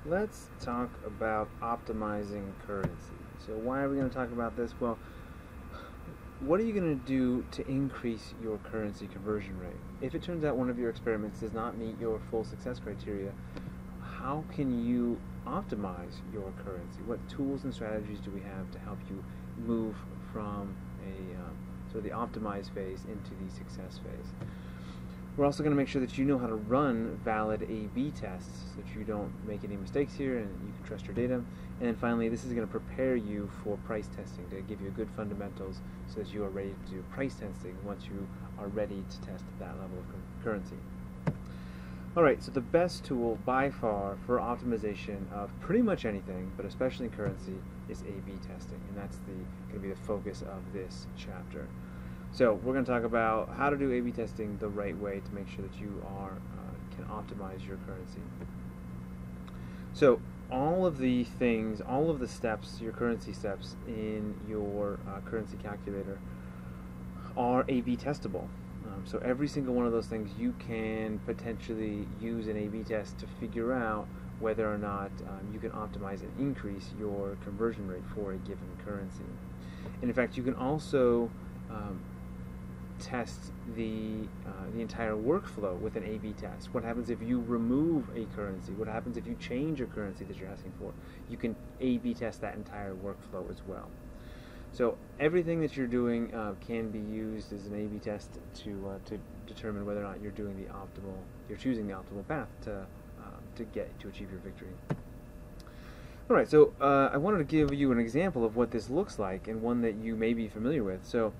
let's talk about optimizing currency. So why are we going to talk about this? Well, what are you going to do to increase your currency conversion rate? If it turns out one of your experiments does not meet your full success criteria, how can you optimize your currency? What tools and strategies do we have to help you move from sort of the optimize phase into the success phase? We're also going to make sure that you know how to run valid A/B tests so that you don't make any mistakes here and you can trust your data. And then finally, this is going to prepare you for price testing to give you good fundamentals so that you are ready to do price testing once you are ready to test that level of currency. Alright, so the best tool by far for optimization of pretty much anything, but especially currency, is A/B testing, and that's going to be the focus of this chapter. So we're going to talk about how to do A/B testing the right way to make sure that you can optimize your currency. So all of the things, all of the steps, your currency steps in your currency calculator are A/B testable. So every single one of those things you can potentially use an A/B test to figure out whether or not you can optimize and increase your conversion rate for a given currency. And in fact, you can also test the entire workflow with an A/B test. What happens if you remove a currency? What happens if you change a currency that you're asking for? You can A/B test that entire workflow as well. So everything that you're doing can be used as an A/B test to determine whether or not you're choosing the optimal path to achieve your victory. All right, so I wanted to give you an example of what this looks like and one that you may be familiar with. So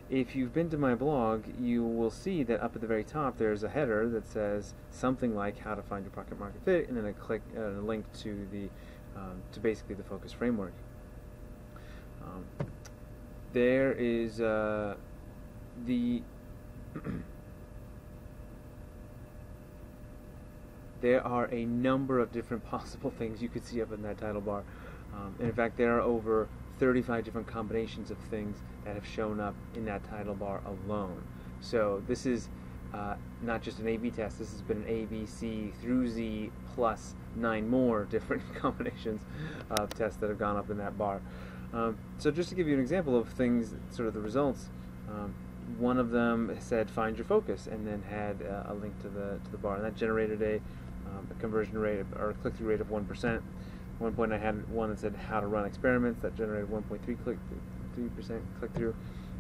if you've been to my blog, you will see that up at the very top there's a header that says something like how to find your product market fit, and then a link to basically the focus framework. There is there are a number of different possible things you could see up in that title bar. And in fact, there are over 35 different combinations of things that have shown up in that title bar alone. So this is not just an A/B test. This has been an A, B, C through Z plus 9 more different combinations of tests that have gone up in that bar. So just to give you an example of things, sort of the results, one of them said find your focus and then had a link to the bar, and that generated a conversion rate or a click-through rate of 1%. At one point I had one that said how to run experiments that generated 1.3% click-through,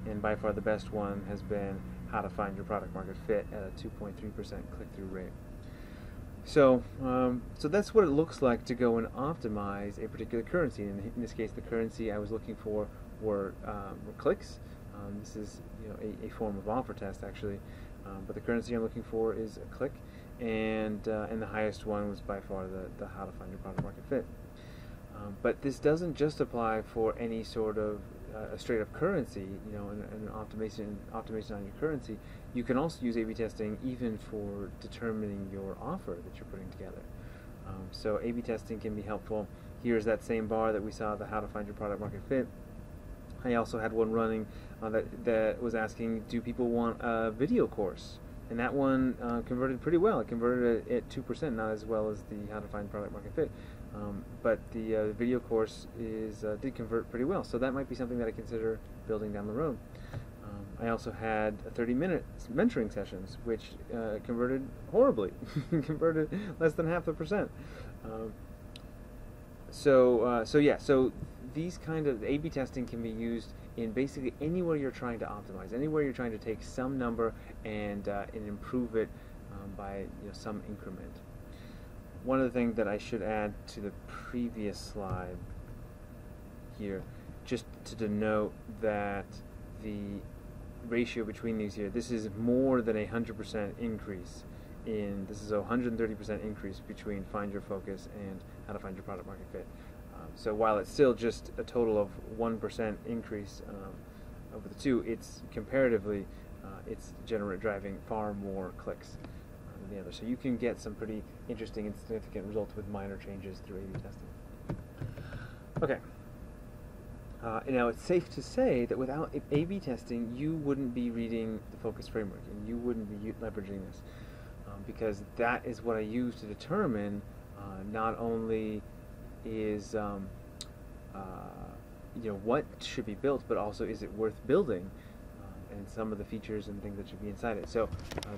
and by far the best one has been how to find your product market fit at a 2.3% click-through rate. So, so that's what it looks like to go and optimize a particular currency. In this case, the currency I was looking for were clicks. This is a form of offer test actually, but the currency I'm looking for is a click, and the highest one was by far the how to find your product market fit. But this doesn't just apply for any sort of a straight-up currency, an optimization on your currency. You can also use A/B testing even for determining your offer that you're putting together. So A/B testing can be helpful. Here's that same bar that we saw, the how to find your product market fit. I also had one running that was asking, do people want a video course? And that one converted pretty well. It converted at 2%, not as well as the how to find product market fit. But the video course did convert pretty well, so that might be something that I consider building down the road. I also had 30-minute mentoring sessions, which converted horribly, converted less than 0.5%. So these kind of A/B testing can be used in basically anywhere you're trying to optimize, anywhere you're trying to take some number and improve it by some increment. One of the things that I should add to the previous slide here, just to denote that the ratio between these here, this is more than 100% increase this is a 130% increase between find your focus and how to find your product market fit. So while it's still just a total of 1% increase over the two, it's comparatively it's driving far more clicks than the other. So you can get some pretty interesting and significant results with minor changes through A/B testing. Okay. Now it's safe to say that without A/B testing, you wouldn't be reading the focus framework and you wouldn't be leveraging this, because that is what I use to determine not only is what should be built, but also is it worth building, and some of the features and things that should be inside it. So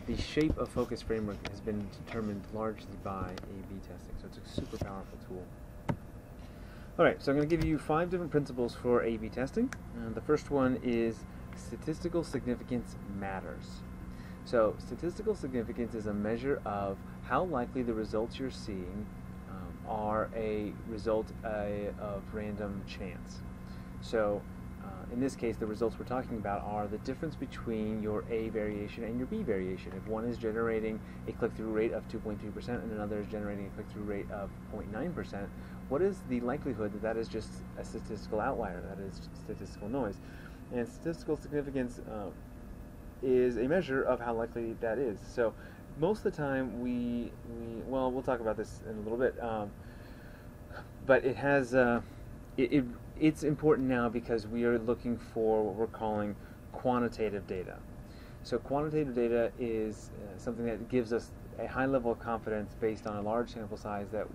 the shape of focus framework has been determined largely by A/B testing, so it's a super powerful tool. Alright, so I'm going to give you 5 different principles for A/B testing. The first one is statistical significance matters. So statistical significance is a measure of how likely the results you're seeing are a result of random chance. So in this case, the results we're talking about are the difference between your A variation and your B variation. If one is generating a click-through rate of 2.3% and another is generating a click-through rate of 0.9%, what is the likelihood that that is just a statistical outlier, that is statistical noise? And statistical significance is a measure of how likely that is. So most of the time well, we'll talk about this in a little bit, but it has it's important now because we are looking for what we're calling quantitative data. So quantitative data is something that gives us a high level of confidence based on a large sample size that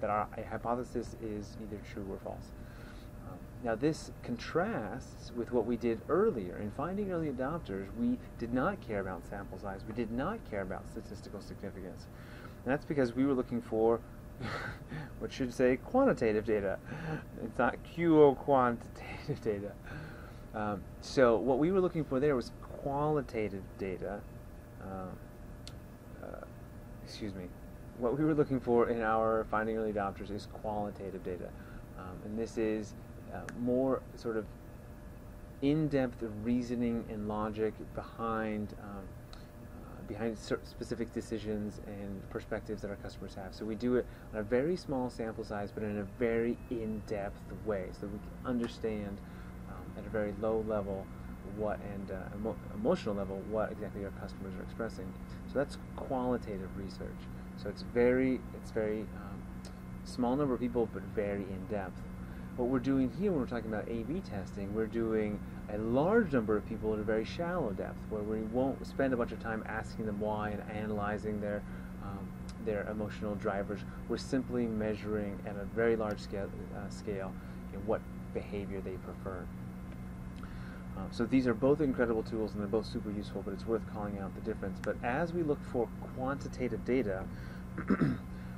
our hypothesis is either true or false. Now this contrasts with what we did earlier. In finding early adopters, we did not care about sample size. We did not care about statistical significance. And that's because we were looking for what should say quantitative data. It's not quantitative data. So what we were looking for there was qualitative data. What we were looking for in our finding early adopters is qualitative data. And this is more sort of in-depth reasoning and logic behind specific decisions and perspectives that our customers have. So we do it on a very small sample size, but in a very in-depth way, so that we can understand at a very low level emotional level what exactly our customers are expressing. So that's qualitative research. So it's very small number of people, but very in-depth. What we're doing here when we're talking about A/B testing, we're doing a large number of people at a very shallow depth, where we won't spend a bunch of time asking them why and analyzing their emotional drivers. We're simply measuring at a very large scale what behavior they prefer. So these are both incredible tools and they're both super useful, but it's worth calling out the difference. But as we look for quantitative data,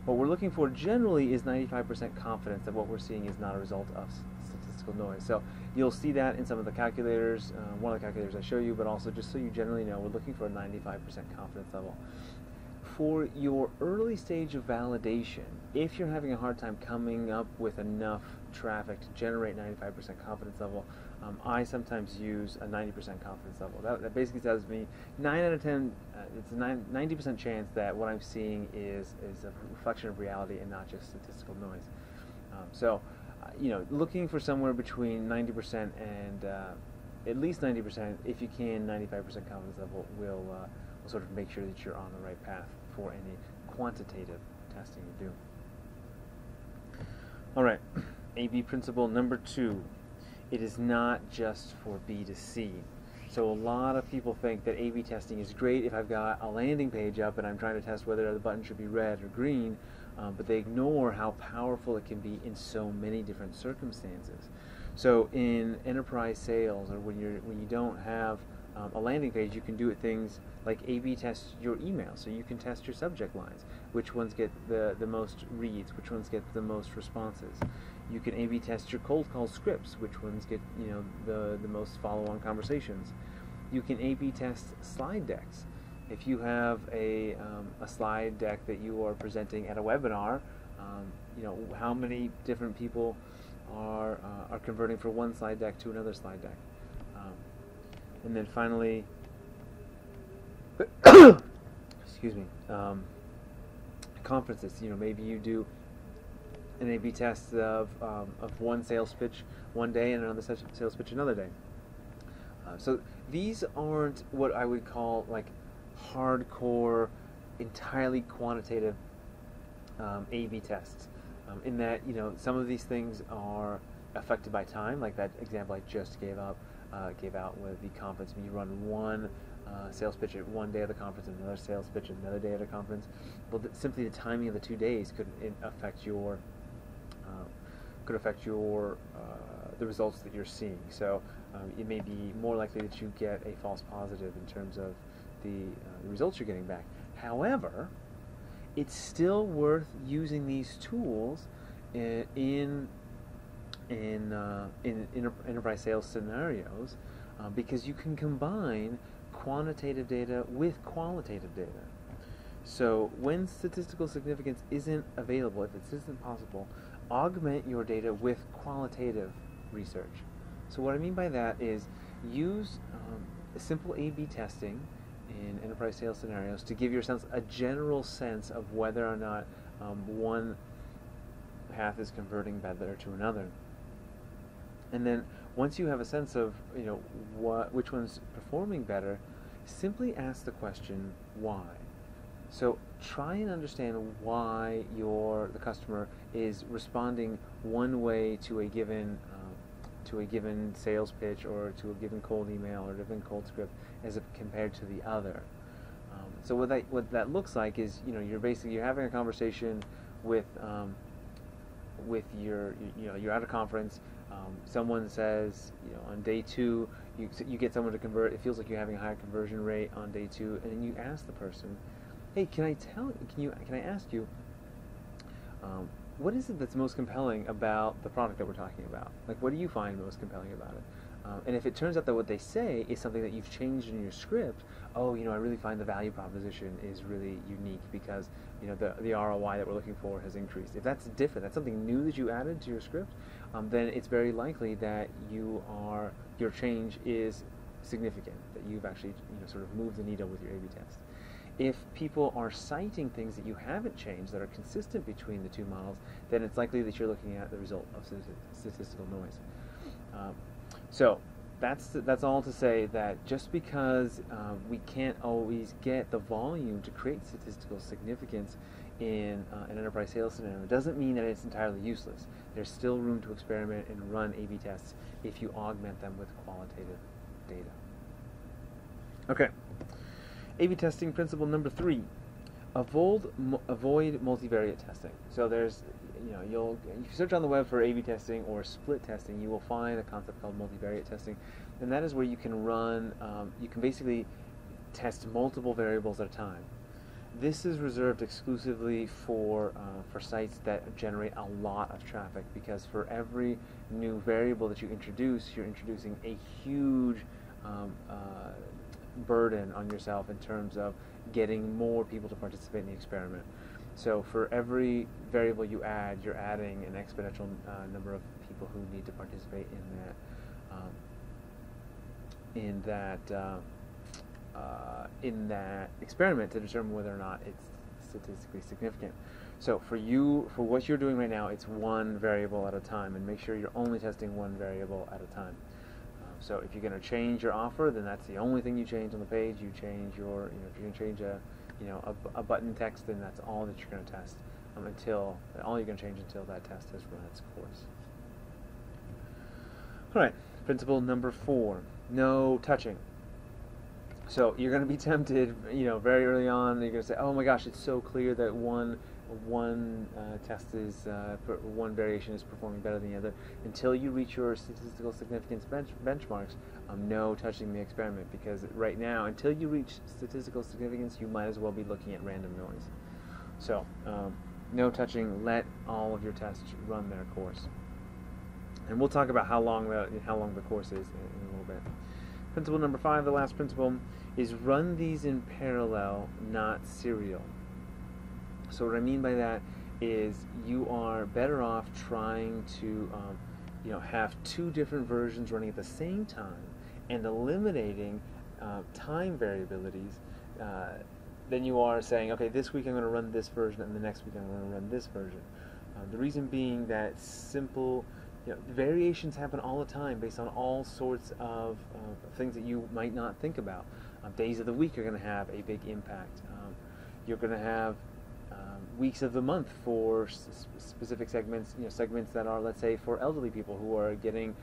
what we're looking for generally is 95% confidence that what we're seeing is not a result of statistical noise. So you'll see that in some of the calculators, one of the calculators I show you, but also just so you generally know, we're looking for a 95% confidence level. For your early stage of validation, if you're having a hard time coming up with enough traffic to generate 95% confidence level, I sometimes use a 90% confidence level. That basically tells me 9 out of 10, it's a 90% chance that what I'm seeing is a reflection of reality and not just statistical noise. Looking for somewhere between 90% and at least 90%, if you can, 95% confidence level will sort of make sure that you're on the right path for any quantitative testing you do. Alright, A/B principle number 2. It is not just for B2C. So a lot of people think that A/B testing is great if I've got a landing page up and I'm trying to test whether the button should be red or green, but they ignore how powerful it can be in so many different circumstances. So in enterprise sales, or when you don't have a landing page, you can do things like A/B test your email. So you can test your subject lines. Which ones get the most reads? Which ones get the most responses? You can A/B test your cold call scripts. Which ones get the most follow-on conversations? You can A/B test slide decks. If you have a slide deck that you are presenting at a webinar, how many different people are converting from one slide deck to another slide deck? And then finally, excuse me, conferences. Maybe you do an A/B test of one sales pitch one day and another sales pitch another day. So these aren't what I would call like hardcore, entirely quantitative A/B tests. In that some of these things are affected by time, like that example I just gave out with the conference. You run one sales pitch at one day of the conference and another sales pitch at another day at a conference. Well, simply the timing of the 2 days could affect your the results that you're seeing. So it may be more likely that you get a false positive in terms of the results you're getting back. However, it's still worth using these tools in enterprise sales scenarios because you can combine quantitative data with qualitative data. So when statistical significance isn't available, if it isn't possible, augment your data with qualitative research. So what I mean by that is use simple A/B testing in enterprise sales scenarios to give yourself a general sense of whether or not one path is converting better to another. And then once you have a sense of which one's performing better, simply ask the question why. So try and understand why the customer is responding one way to a given sales pitch or to a given cold email or a given cold script as compared to the other. So what that looks like is you're having a conversation with you're at a conference. Someone says on day 2 you get someone to convert. It feels like you're having a higher conversion rate on day 2, and then you ask the person, hey, can I ask you, what is it that's most compelling about the product that we're talking about? Like, what do you find most compelling about it? And if it turns out that what they say is something that you've changed in your script, I really find the value proposition is really unique because the ROI that we're looking for has increased. If that's different, that's something new that you added to your script, then it's very likely that your change is significant, that you've actually sort of moved the needle with your A/B test. If people are citing things that you haven't changed that are consistent between the two models, then it's likely that you're looking at the result of statistical noise. So that's all to say that just because we can't always get the volume to create statistical significance in an enterprise sales scenario doesn't mean that it's entirely useless. There's still room to experiment and run A/B tests if you augment them with qualitative data. Okay. A/B testing principle number 3: avoid multivariate testing. So there's, if you search on the web for A/B testing or split testing, you will find a concept called multivariate testing, and that is where you can run, you can basically test multiple variables at a time. This is reserved exclusively for sites that generate a lot of traffic, because for every new variable that you introduce, you're introducing a huge burden on yourself in terms of getting more people to participate in the experiment. So for every variable you add, you're adding an exponential number of people who need to participate in that experiment to determine whether or not it's statistically significant. So for what you're doing right now, it's one variable at a time, and make sure you're only testing one variable at a time. So if you're going to change your offer, then that's the only thing you change on the page. You change if you're going to change a button text, then that's all that you're going to test all you're going to change until that test has run its course. All right, principle number 4: no touching. So you're going to be tempted, very early on. You're going to say, "Oh my gosh, it's so clear that one one variation is performing better than the other." Until you reach your statistical significance benchmarks, no touching the experiment, because right now, until you reach statistical significance, you might as well be looking at random noise. So no touching. Let all of your tests run their course, and we'll talk about how long the course is in a little bit. Principle number 5, the last principle, is run these in parallel, not serial. So what I mean by that is you are better off trying to have 2 different versions running at the same time and eliminating time variabilities than you are saying, okay, this week I'm going to run this version and the next week I'm going to run this version. The reason being that simple variations happen all the time based on all sorts of things that you might not think about. Days of the week are going to have a big impact. You're going to have weeks of the month for specific segments, segments that are, let's say, for elderly people who are getting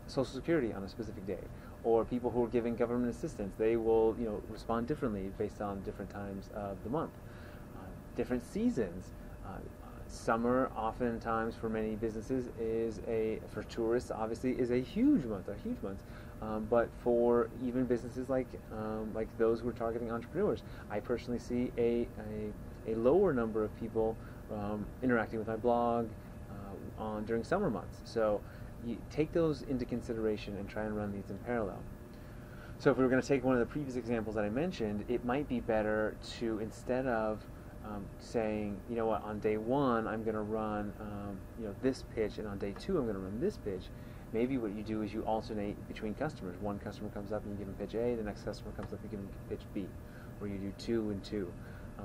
Social Security on a specific day, or people who are giving government assistance. They will, respond differently based on different times of the month. Different seasons. Summer, oftentimes for many businesses, for tourists, obviously, is a huge month. But for even businesses like those who are targeting entrepreneurs, I personally see a lower number of people interacting with my blog during summer months. So you take those into consideration and try and run these in parallel. So if we were going to take one of the previous examples that I mentioned, it might be better to, instead of saying, you know what, on day one I'm going to run this pitch, and on day two I'm going to run this pitch, maybe what you do is you alternate between customers. One customer comes up and you give them pitch A, the next customer comes up and you give them pitch B, or you do 2 and 2.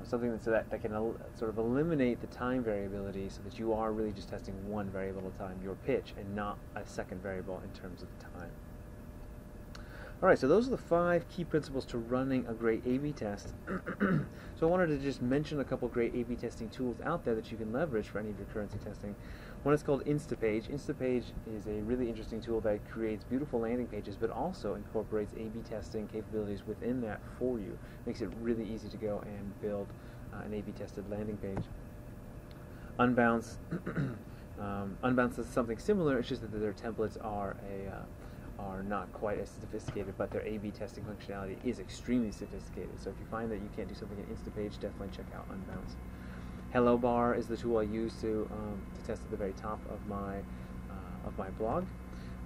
Something that can sort of eliminate the time variability, so that you are really just testing one variable at a time, your pitch, and not a second variable in terms of time. Alright, so those are the 5 key principles to running a great A/B test. So I wanted to just mention a couple great A/B testing tools out there that you can leverage for any of your currency testing. One is called Instapage. Instapage is a really interesting tool that creates beautiful landing pages, but also incorporates A/B testing capabilities within that for you. Makes it really easy to go and build an A/B tested landing page. Unbounce. Unbounce is something similar. It's just that their templates are not quite as sophisticated, but their A/B testing functionality is extremely sophisticated. So if you find that you can't do something in Instapage, definitely check out Unbounce. HelloBar is the tool I use to test at the very top of my blog.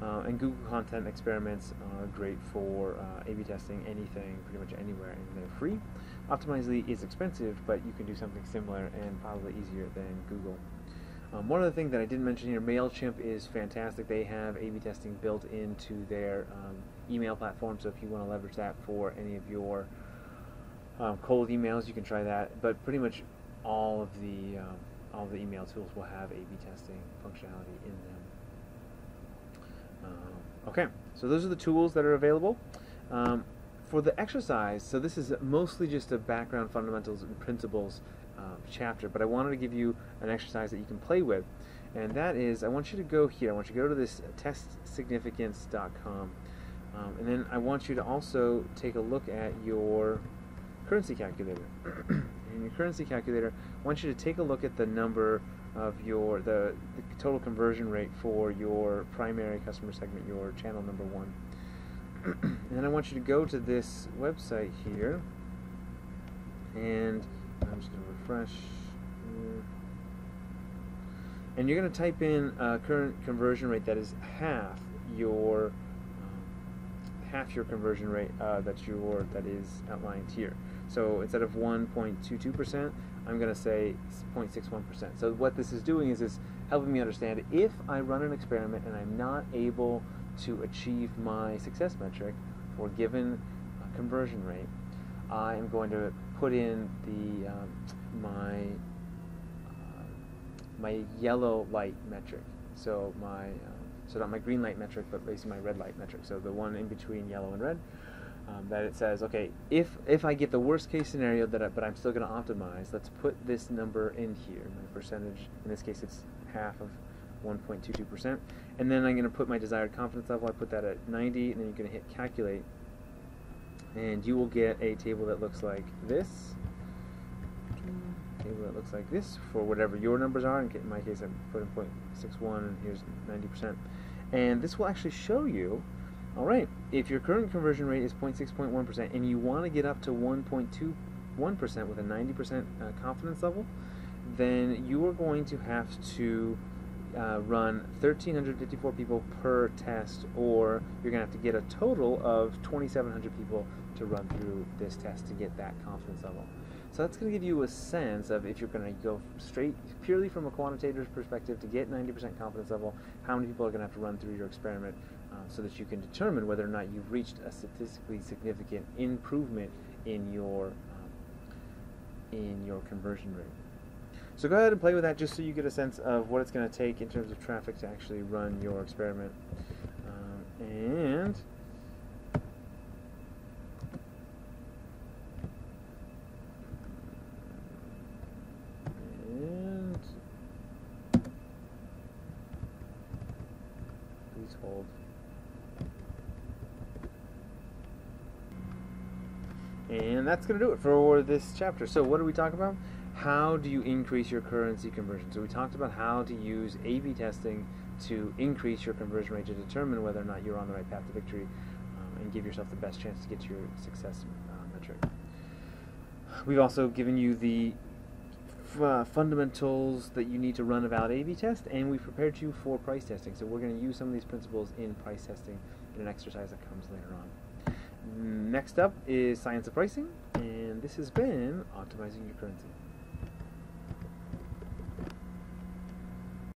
And Google Content Experiments are great for A/B testing anything, pretty much anywhere, and they're free. Optimizely is expensive, but you can do something similar and probably easier than Google. One other thing that I didn't mention here, MailChimp is fantastic. They have A/B testing built into their email platform, so if you want to leverage that for any of your cold emails, you can try that. But pretty much all of the email tools will have A/B testing functionality in them. Okay, so those are the tools that are available. For the exercise, so this is mostly just a background fundamentals and principles chapter, but I wanted to give you an exercise that you can play with, and that is, I want you to go here. I want you to go to this testsignificance.com, and then I want you to also take a look at your currency calculator. In your currency calculator, I want you to take a look at the number of the total conversion rate for your primary customer segment, your channel number 1. And then I want you to go to this website here, and I'm just going to refresh here. And you're going to type in current conversion rate that is half your conversion rate that is outlined here. So instead of 1.22%, I'm going to say 0.61%. So what this is doing is it's helping me understand if I run an experiment and I'm not able to achieve my success metric for a given conversion rate, I am going to put in the my yellow light metric. So so not my green light metric, but basically my red light metric. So the one in between yellow and red. That it says, okay, if I get the worst case scenario but I'm still going to optimize, let's put this number in here. My percentage, in this case, it's half of 1.22%, and then I'm going to put my desired confidence level. I put that at 90, and then you're going to hit calculate, and you will get a table that looks like this. For whatever your numbers are. In my case, I put in 0.61, and here's 90%, and this will actually show you. All right, if your current conversion rate is 0.6.1% and you want to get up to 1.21% with a 90% confidence level, then you are going to have to run 1,354 people per test, or you're going to have to get a total of 2,700 people to run through this test to get that confidence level. So that's going to give you a sense of, if you're going to go straight, purely from a quantitator's perspective, to get 90% confidence level, how many people are going to have to run through your experiment, so that you can determine whether or not you've reached a statistically significant improvement in your conversion rate. So go ahead and play with that, just so you get a sense of what it's going to take in terms of traffic to actually run your experiment. And please hold. And that's going to do it for this chapter. So what did we talk about? How do you increase your currency conversion? So we talked about how to use A/B testing to increase your conversion rate to determine whether or not you're on the right path to victory, and give yourself the best chance to get to your success metric. We've also given you the fundamentals that you need to run a valid A/B test, and we've prepared you for price testing. So we're going to use some of these principles in price testing in an exercise that comes later on. Next up is Science of Pricing, and this has been Optimizing Your Currency.